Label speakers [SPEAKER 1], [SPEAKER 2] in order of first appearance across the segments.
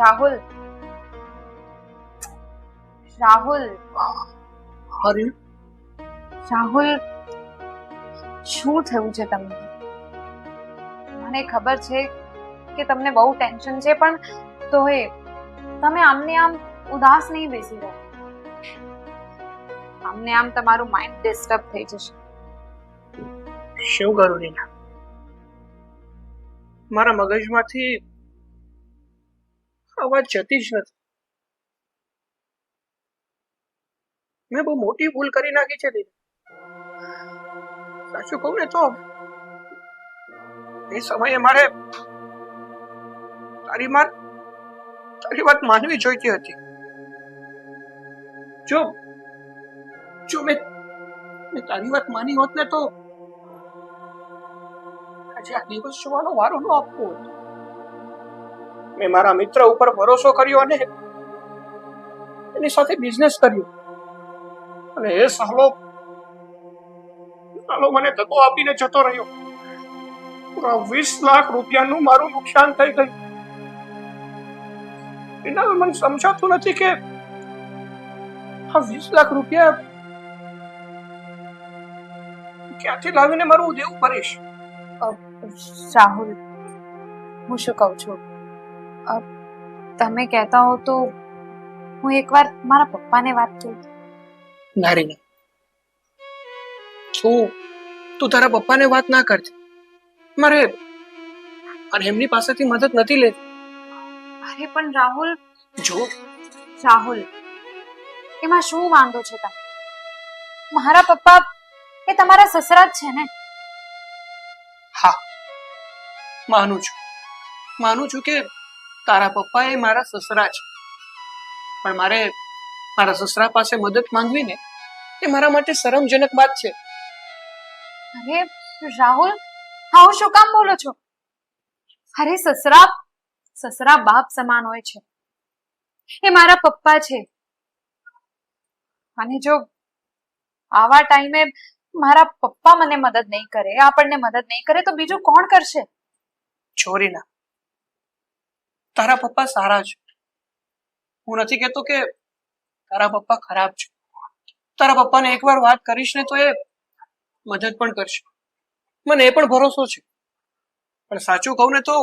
[SPEAKER 1] રાહુલ, રાહુલ,
[SPEAKER 2] અરે
[SPEAKER 1] રાહુલ, શું થયું છે તમને? મને ખબર છે કે તમને બહુ ટેન્શન છે, પણ તોય તમે આમને આમ ઉદાસ નહીં બેસી રહો. આમને આમ તમારું માઇન્ડ ડિસ્ટર્બ થઈ જશે.
[SPEAKER 2] શું કરું રીના? મારા મગજમાંથી અવાજ જતી જ નથી. મેં બહુ મોટી ભૂલ કરી નાખી છે રીના. સાચું કહું ને તો એ સમયે મારે તારી વાત માનવી જોઈતી હતી. જો જો મેં તારી વાત માની હોત ને તો આજે આ દિવસ જોવાનો વારો ન આપવો હતો. મેં મારા મિત્ર ઉપર ભરોસો કર્યો અને એની સાથે બિઝનેસ કર્યો, અને એ સાલો મને ધક્કો આપીને જતો રહ્યો. પૂરા 20 લાખ રૂપિયાનું મારું નુકસાન થઈ ગયું. એના મને સમજાતું નથી કે આ 20 લાખ રૂપિયા ક્યાંથી લાવીને મારું દેવું ભરીશ.
[SPEAKER 1] રાહુલ, હું શું કહું છું, તમે કહેતા હો તો હું એકવાર મારા પપ્પાને વાત કરું.
[SPEAKER 2] ના રીના, તું તારા પપ્પાને વાત ના કરતી. મારે એમની પાસેથી મદદ નથી લેતી.
[SPEAKER 1] અરે પણ રાહુલ,
[SPEAKER 2] જો
[SPEAKER 1] રાહુલ, એમાં શું વાંધો છે? તમે, મારા પપ્પા એ તમારા સસરા જ છે ને?
[SPEAKER 2] હા, માનું છું કે તારા પપ્પા એ મારા સસરા છે, પણ મારે મારા સસરા પાસે મદદ માંગવી ને એ મારા માટે શરમજનક વાત છે.
[SPEAKER 1] અરે રાહુલ, આવું શું કામ બોલો છો? અરે સસરા બાપ સમાન હોય છે. એ મારા પપ્પા છે, અને જો આવા ટાઈમે મારા પપ્પા મને મદદ નહીં કરે, આપણને મદદ નહીં કરે, તો બીજું કોણ કરશે?
[SPEAKER 2] છોરીના, તારા પપ્પા સારા છે. હું નથી કહેતો કે તારા પપ્પા ખરાબ છે. તારા પપ્પાને એકવાર વાત કરીશ ને તો એ મદદ પણ કરશે, મને એ પણ ભરોસો છે. પણ સાચું કહું ને તો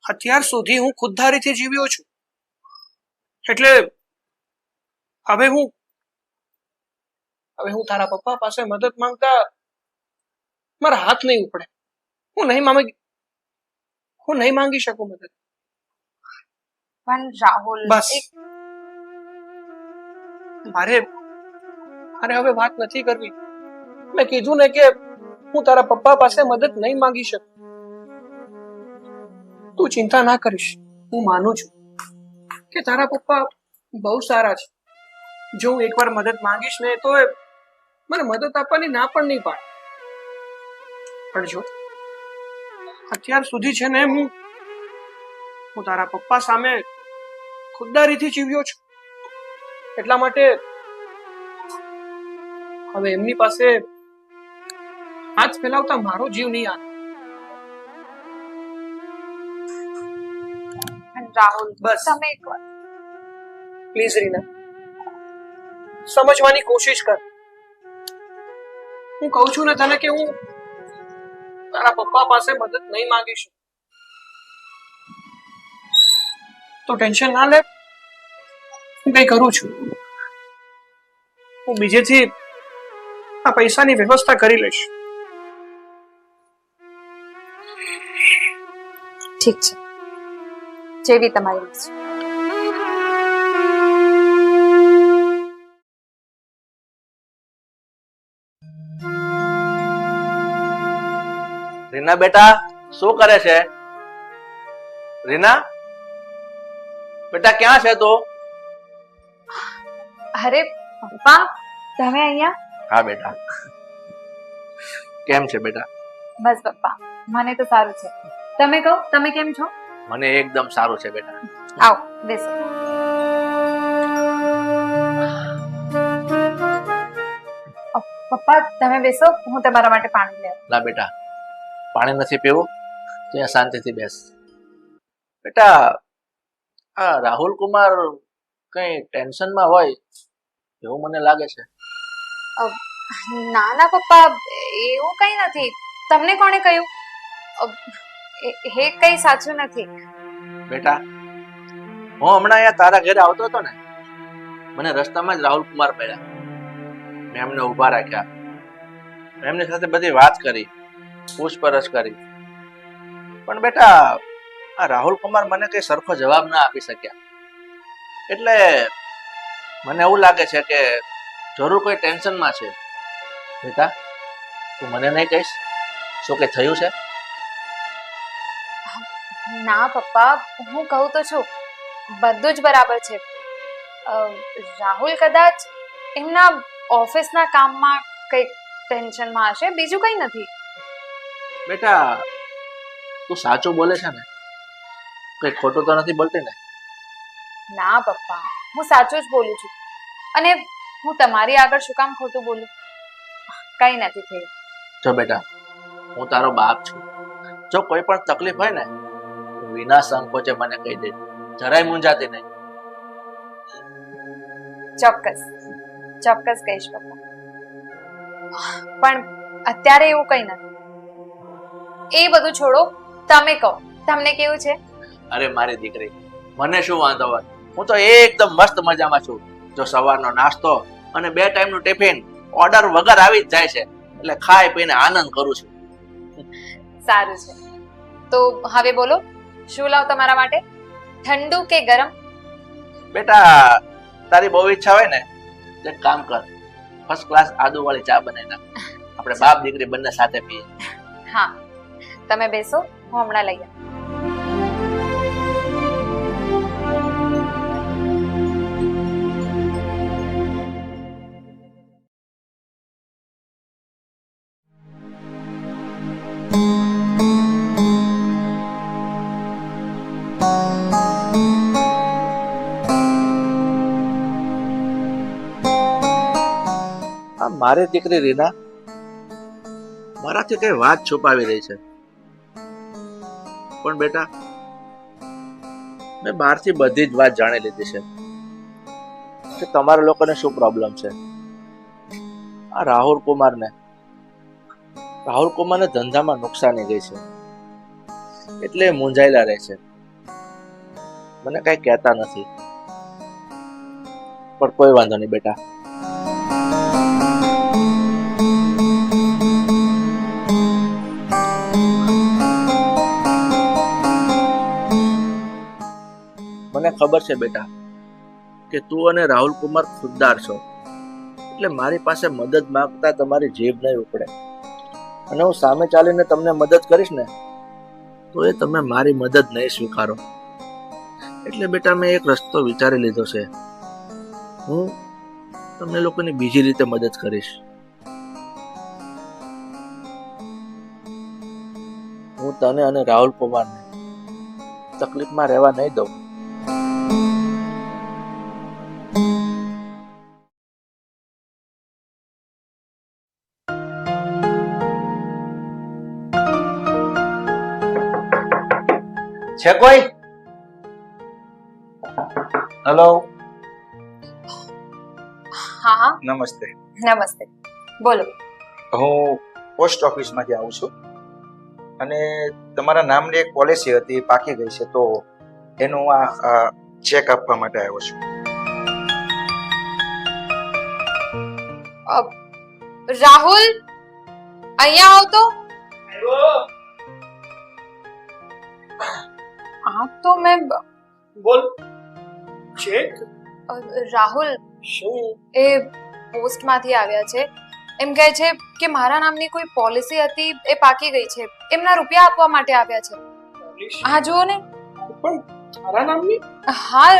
[SPEAKER 2] અત્યાર સુધી હું ખુદધારીથી જીવ્યો છું. એટલે હવે હું તારા પપ્પા પાસે મદદ માંગતા મારા હાથ નહીં ઉપડે. હું નહીં માંગી શકું મદદ.
[SPEAKER 1] પણ રાહુલ,
[SPEAKER 2] બસ, મારે હવે વાત નથી કરવી. મેં કીધું ને કે હું તારા પપ્પા પાસે મદદ નહીં માંગી શકું. તું ચિંતા ના કરીશ. હું માનું છું કે તારા પપ્પા બહુ સારા છે. જો હું એકવાર મદદ માંગીશ ને તો એ મને મદદ આપવાની ના પણ નહીં પાડે. પણ જો અત્યાર સુધી છે ને હું તારા પપ્પા સામે ખુદદારીથી જીવ્યો છું. એટલા માટે હવે એમની પાસે હાથ ફેલાવતા મારો જીવ નહીં આવે.
[SPEAKER 1] રાહુલ,
[SPEAKER 2] બસ.
[SPEAKER 1] તમે એકવાર
[SPEAKER 2] પ્લીઝ રીના, સમજવાની કોશિશ કર. હું કહું છું ને તને કે હું તારા પપ્પા પાસે મદદ નહીં માંગીશ તો ટેન્શન ના લે. હું કઈ કરું છું. હું બીજેથી આ પૈસાની વ્યવસ્થા કરી લઈશ.
[SPEAKER 1] ઠીક છે, જેવી તમારી ઈચ્છા.
[SPEAKER 3] રીના બેટા, શું કરે છે? રીના બેટા, ક્યાં છે તું?
[SPEAKER 1] અરે પપ્પા, તમે અહીંયા?
[SPEAKER 3] હા બેટા. કેમ છે બેટા?
[SPEAKER 1] બસ પપ્પા, મને તો સારું છે. તમે કહો, તમે કેમ છો?
[SPEAKER 3] મને એકદમ સારું છે બેટા.
[SPEAKER 1] આવો, બેસો. પપ્પા, તમે બેસો, હું તમારા માટે પાણી લઈ આવું.
[SPEAKER 3] ના બેટા, પાણી નથી પીવું, ત્યાં શાંતિથી બેસ. બેટા, આ રાહુલ કુમાર કઈ ટેન્શનમાં હોય એવું મને લાગે છે.
[SPEAKER 1] ના ના પપ્પા, એવું કઈ નથી. તમને કોણે કહ્યું? એ કઈ સાચું નથી.
[SPEAKER 3] બેટા, હું હમણાં અહીંયા તારા ઘરે આવતો હતો ને, મને રસ્તામાં જ રાહુલ કુમાર મળ્યા. મેં એમને ઊભા રાખ્યા, એમની સાથે બધી વાત કરી, પૂછપરછ કરી. પણ બેટા, આ રાહુલ કુમાર મને કઈ સરખો જવાબ ના આપી શક્યા. એટલે મને એવું લાગે છે કે જરૂર કોઈ ટેન્શનમાં છે. બેટા, તું મને નહીં કહીશ શું કે થયું છે?
[SPEAKER 1] ના પપ્પા, હું કહું તો છું, બધું જ બરાબર છે. રાહુલ કદાચ એમના ઓફિસના કામમાં કંઈક ટેન્શનમાં હશે, બીજું કંઈ નથી.
[SPEAKER 3] બેટા, તું સાચું બોલે છે ને? કઈ ખોટું તો નથી બોલતી ને?
[SPEAKER 1] ના પપ્પા, હું સાચું જ બોલું છું. અને હું તમારી આગળ શું કામ ખોટું બોલું? કંઈ નથી થયું.
[SPEAKER 3] જો બેટા, હું તારો બાપ છું. જો કોઈ પણ તકલીફ હોય ને તો વિના સંકોચે મને કહી દે, જરાય મૂંઝાતી નહીં.
[SPEAKER 1] ચોક્કસ ચોક્કસ કહીશ પપ્પા. પણ અત્યારે એવું કંઈ નથી. એ બધું છોડો, તમે કહો, તમને કેવું છે?
[SPEAKER 3] અરે મારી દીકરી, મને શું વાંધો હોય? હું તો એકદમ મસ્ત મજામાં છું. જો સવારનો નાસ્તો અને 2 ટાઈમનું ટિફિન ઓર્ડર વગર આવી જ જાય છે, એટલે ખાઈ પીને આનંદ કરું છું.
[SPEAKER 1] સારું છે. તો હવે બોલો, શું લાવ તમારા માટે? ઠંડુ કે ગરમ?
[SPEAKER 3] બેટા, તારી બહુ ઈચ્છા હોય ને તો એક કામ કર, ફર્સ્ટ ક્લાસ આદુવાળી ચા બનાવી નાખ. આપણે બાપ દીકરી બંને સાથે પીએ.
[SPEAKER 1] હા, તમે બેસો, હું હમણાં લઈ આવું.
[SPEAKER 3] મારી દીકરી રીના મારાથી કઈ વાત છુપાવી રહી છે. પણ બેટા, મેં બહારથી બધી જ વાત જાણી લીધી છે કે તમારા લોકોને શું પ્રોબ્લેમ છે. આ રાહુલ કુમારને ધંધામાં નુકસાની ગઈ છે, એટલે મૂંઝાયેલા રહે છે. મને કઈ કહેતા નથી, પણ કોઈ વાંધો નહીં બેટા. મને ખબર છે બેટા કે તું અને રાહુલ કુમાર ખુદદાર છો, એટલે મારી પાસે મદદ માંગતા તમારી જીભ નહીં ઉપડે. અને હું સામે ચાલીને તમને મદદ કરીશ ને તો એ તમે મારી મદદ નહીં સ્વીકારો. એટલે બેટા, મેં એક રસ્તો વિચારી લીધો છે. હું તમને લોકોની બીજી રીતે મદદ કરીશ. હું તને અને રાહુલ કુમારને તકલીફમાં રહેવા નહીં દઉં. છે કોઈ?
[SPEAKER 4] હેલો,
[SPEAKER 1] હા હા,
[SPEAKER 4] નમસ્તે.
[SPEAKER 1] નમસ્તે, બોલો.
[SPEAKER 4] હું પોસ્ટ ઓફિસમાંથી આવું છું અને તમારા નામની એક પોલિસી હતી, એ પાકી ગઈ છે, તો એનું આ ચેક આપવા માટે આવ્યો છું.
[SPEAKER 1] રાહુલ, અહીંયા આવ તો. આ તો મેં
[SPEAKER 2] બોલ. ચેક?
[SPEAKER 1] રાહુલ,
[SPEAKER 2] શું?
[SPEAKER 1] એ પોસ્ટમાંથી આવ્યા છે. એમ કહે છે કે મારા નામની કોઈ પોલિસી હતી, એ પાકી ગઈ છે. એમના રૂપિયા આપવા માટે આવ્યા છે. હા, જુઓ ને.
[SPEAKER 2] પણ તારા નામની?
[SPEAKER 1] હા,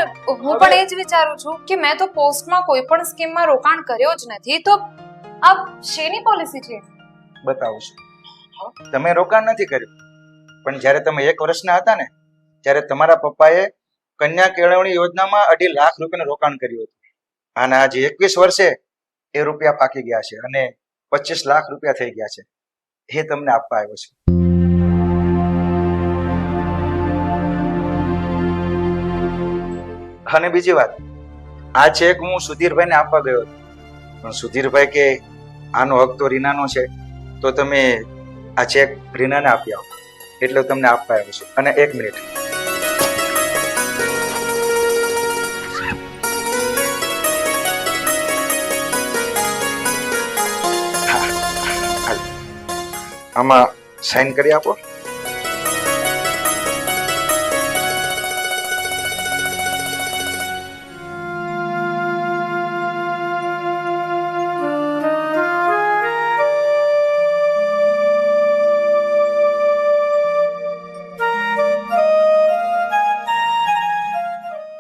[SPEAKER 1] હું પણ એ જ વિચારું છું કે મેં તો પોસ્ટમાં કોઈ પણ સ્કીમમાં રોકાણ કર્યો જ નથી, તો આ શેની પોલિસી છે?
[SPEAKER 4] બતાવું છું. તમે રોકાણ નથી કર્યું, પણ જ્યારે તમે 1 વર્ષના હતા ને ત્યારે તમારા પપ્પાએ કન્યા કેળવણી યોજનામાં 2.5 લાખ રૂપિયાનું રોકાણ કર્યું હતું. અને આજે 21 વર્ષે એ રૂપિયા પાકી ગયા છે અને 25 લાખ રૂપિયા થઈ ગયા છે. એ તમને આપવા આવ્યો છે. અને બીજી વાત, આ ચેક હું સુધીરભાઈને આપવા ગયો હતો, પણ સુધીરભાઈ કે આનો હક તો રીનાનો છે, તો તમે આ ચેક રીનાને આપી આવો, એટલે હું તમને આપવા આવ્યો છું. અને 1 મિનિટ, આમાં સાઈન કરી આપો.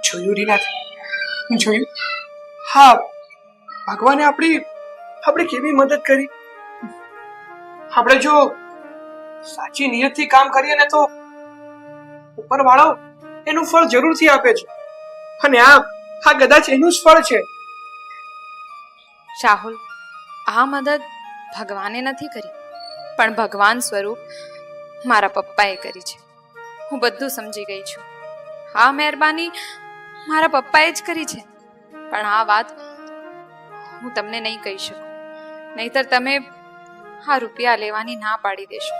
[SPEAKER 2] જોયું રીના, જોયું? હા, ભગવાને આપણી કેવી મદદ કરી. આપણે જો સાચી નિયતથી કામ કરીએ ને તો ઉપરવાળો એનું ફળ જરૂરથી આપે છે. અને આ કદાચ એનું જ ફળ છે.
[SPEAKER 1] રાહુલ, આ મદદ ભગવાને નથી કરી, પણ ભગવાન સ્વરૂપ મારા પપ્પાએ કરી છે. હું બધું સમજી ગઈ છું. આ મહેરબાની મારા પપ્પાએ જ કરી છે, પણ આ વાત હું તમને નહીં કહી શકું, નહીતર તમે આ રૂપિયા લેવાની ના પાડી દેશો.